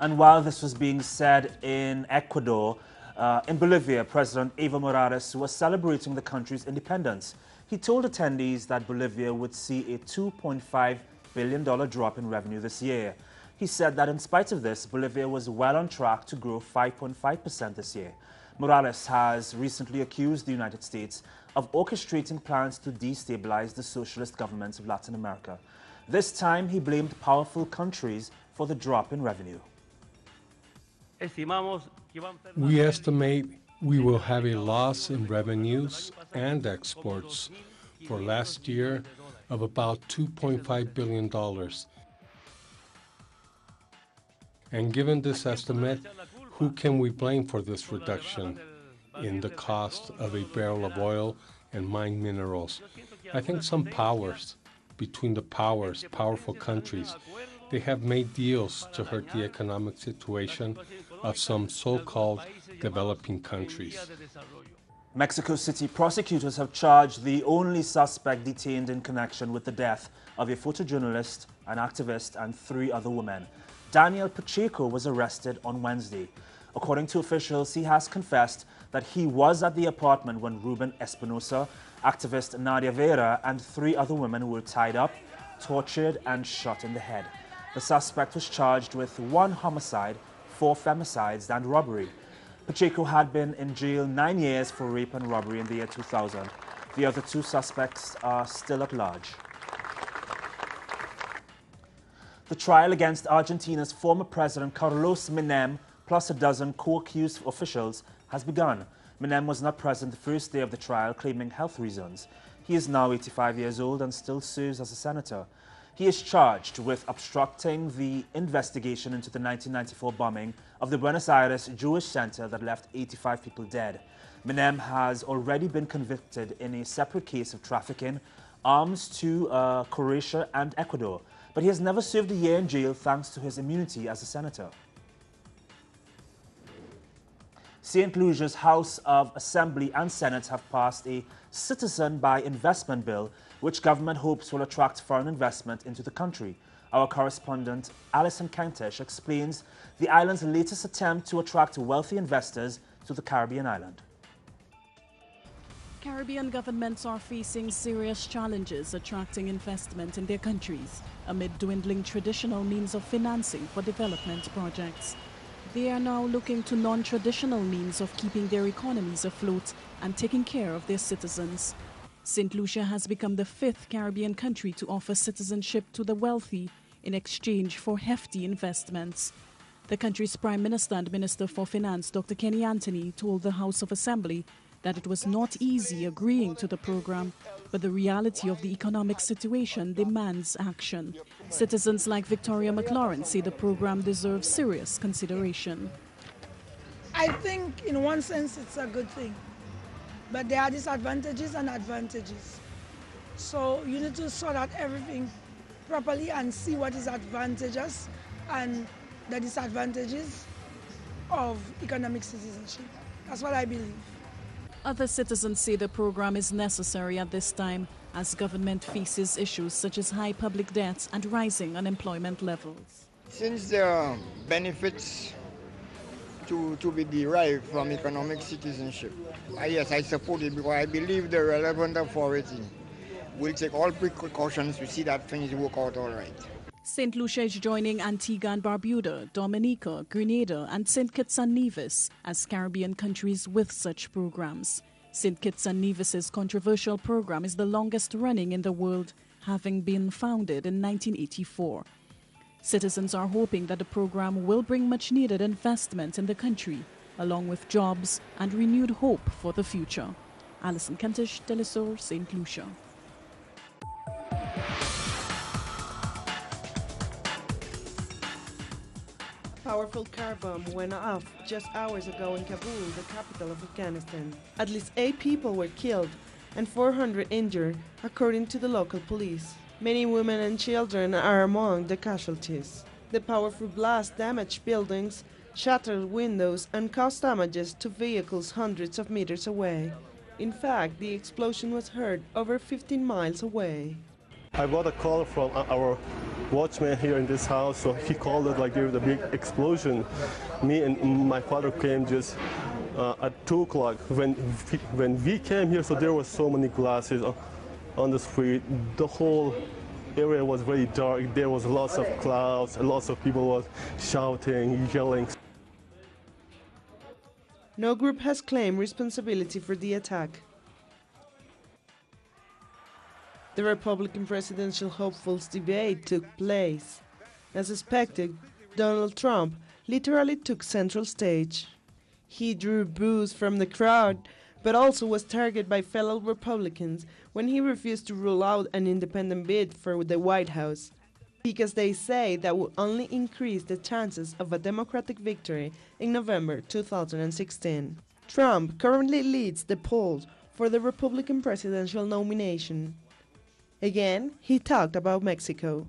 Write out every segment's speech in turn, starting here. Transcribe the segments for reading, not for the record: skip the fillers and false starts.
And while this was being said in Ecuador, in Bolivia, President Evo Morales was celebrating the country's independence. He told attendees that Bolivia would see a $2.5 billion drop in revenue this year. He said that in spite of this, Bolivia was well on track to grow 5.5% this year. Morales has recently accused the United States of orchestrating plans to destabilize the socialist governments of Latin America. This time, he blamed powerful countries for the drop in revenue. We estimate we will have a loss in revenues and exports for last year of about $2.5 billion. And given this estimate, who can we blame for this reduction in the cost of a barrel of oil and mined minerals? I think some powers, between the powerful countries, they have made deals to hurt the economic situation of some so-called developing countries. Mexico City prosecutors have charged the only suspect detained in connection with the death of a photojournalist, an activist, and 3 other women. Daniel Pacheco was arrested on Wednesday. According to officials, he has confessed that he was at the apartment when Ruben Espinosa, activist Nadia Vera, and 3 other women were tied up, tortured, and shot in the head. The suspect was charged with 1 homicide, 4 femicides, and robbery. Pacheco had been in jail 9 years for rape and robbery in the year 2000. The other 2 suspects are still at large. The trial against Argentina's former president Carlos Menem, plus a dozen co-accused officials, has begun. Menem was not present the first day of the trial, claiming health reasons. He is now 85 years old and still serves as a senator. He is charged with obstructing the investigation into the 1994 bombing of the Buenos Aires Jewish Center that left 85 people dead. Menem has already been convicted in a separate case of trafficking arms to Croatia and Ecuador, but he has never served a year in jail thanks to his immunity as a senator. St. Lucia's House of Assembly and Senate have passed a citizen by investment bill which government hopes will attract foreign investment into the country. Our correspondent Alison Kentish explains the island's latest attempt to attract wealthy investors to the Caribbean island. Caribbean governments are facing serious challenges attracting investment in their countries amid dwindling traditional means of financing for development projects. They are now looking to non-traditional means of keeping their economies afloat and taking care of their citizens. St. Lucia has become the 5th Caribbean country to offer citizenship to the wealthy in exchange for hefty investments. The country's Prime Minister and Minister for Finance, Dr. Kenny Anthony, told the House of Assembly that it was not easy agreeing to the program, but the reality of the economic situation demands action. Citizens like Victoria McLaurin say the program deserves serious consideration. I think in one sense it's a good thing, but there are disadvantages and advantages. So you need to sort out everything properly and see what is advantageous and the disadvantages of economic citizenship. That's what I believe. Other citizens say the program is necessary at this time as government faces issues such as high public debt and rising unemployment levels. Since there are benefits to be derived from economic citizenship, yes, I support it because I believe the relevant authority will take all precautions to see that things work out all right. St. Lucia is joining Antigua and Barbuda, Dominica, Grenada, and St. Kitts and Nevis as Caribbean countries with such programs. St. Kitts and Nevis's controversial program is the longest running in the world, having been founded in 1984. Citizens are hoping that the program will bring much-needed investment in the country, along with jobs and renewed hope for the future. Alison Kentish, Telesur, St. Lucia. A powerful car bomb went off just hours ago in Kabul, the capital of Afghanistan. At least 8 people were killed and 400 injured, according to the local police. Many women and children are among the casualties. The powerful blast damaged buildings, shattered windows, and caused damages to vehicles hundreds of meters away. In fact, the explosion was heard over 15 miles away. I got a call from our watchman here in this house, so he called it like there was a big explosion. Me and my father came just at 2 o'clock. When we came here, so there was so many glasses on the street. The whole area was very dark. There was lots of clouds, and lots of people was shouting, yelling. No group has claimed responsibility for the attack. The Republican presidential hopefuls' debate took place. As expected, Donald Trump literally took center stage. He drew boos from the crowd, but also was targeted by fellow Republicans when he refused to rule out an independent bid for the White House, because they say that would only increase the chances of a Democratic victory in November 2016. Trump currently leads the polls for the Republican presidential nomination. Again, he talked about Mexico.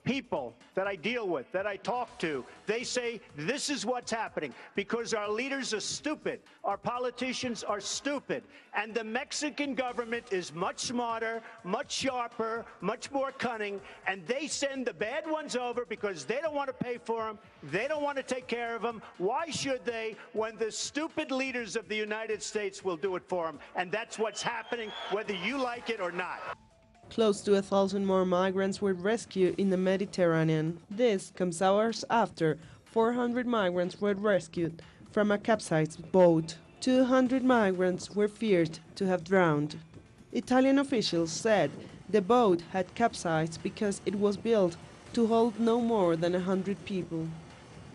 People that I deal with, that I talk to, they say this is what's happening because our leaders are stupid, our politicians are stupid, and the Mexican government is much smarter, much sharper, much more cunning, and they send the bad ones over because they don't want to pay for them, they don't want to take care of them. Why should they when the stupid leaders of the United States will do it for them? And that's what's happening, whether you like it or not. Close to 1,000 more migrants were rescued in the Mediterranean. This comes hours after 400 migrants were rescued from a capsized boat. 200 migrants were feared to have drowned. Italian officials said the boat had capsized because it was built to hold no more than 100 people.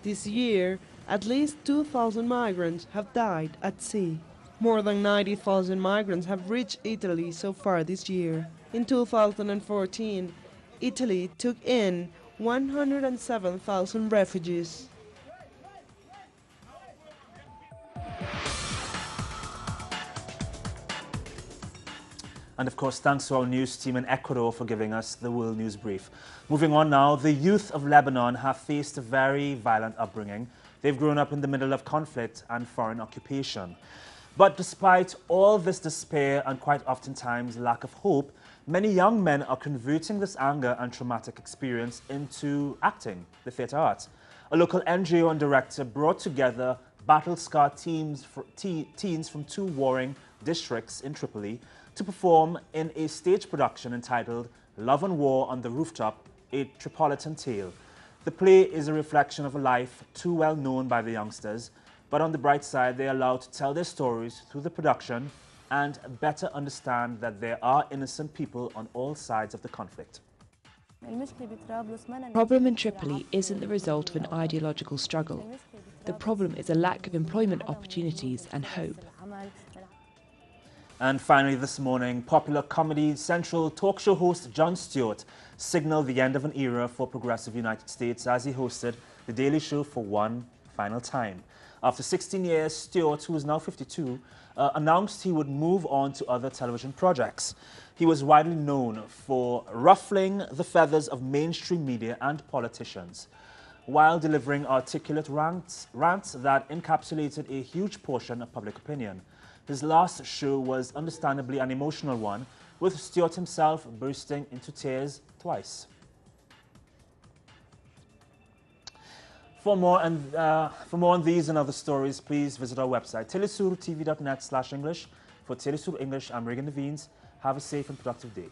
This year, at least 2,000 migrants have died at sea. More than 90,000 migrants have reached Italy so far this year. In 2014, Italy took in 107,000 refugees. And of course, thanks to our news team in Ecuador for giving us the World News Brief. Moving on now, the youth of Lebanon have faced a very violent upbringing. They've grown up in the middle of conflict and foreign occupation. But despite all this despair and quite oftentimes lack of hope, many young men are converting this anger and traumatic experience into acting, the theatre arts. A local NGO and director brought together battle-scarred teens from 2 warring districts in Tripoli to perform in a stage production entitled Love and War on the Rooftop, a Tripolitan Tale. The play is a reflection of a life too well known by the youngsters, but on the bright side, they are allowed to tell their stories through the production and better understand that there are innocent people on all sides of the conflict. The problem in Tripoli isn't the result of an ideological struggle. The problem is a lack of employment opportunities and hope. And finally this morning, popular Comedy Central talk show host Jon Stewart signaled the end of an era for progressive United States as he hosted The Daily Show for one final time. After 16 years, Stewart, who is now 52, announced he would move on to other television projects. He was widely known for ruffling the feathers of mainstream media and politicians, while delivering articulate rants that encapsulated a huge portion of public opinion. His last show was understandably an emotional one, with Stewart himself bursting into tears twice. For more on these and other stories, please visit our website, telesurtv.net/English. For Telesur English, I'm Regan Devines. Have a safe and productive day.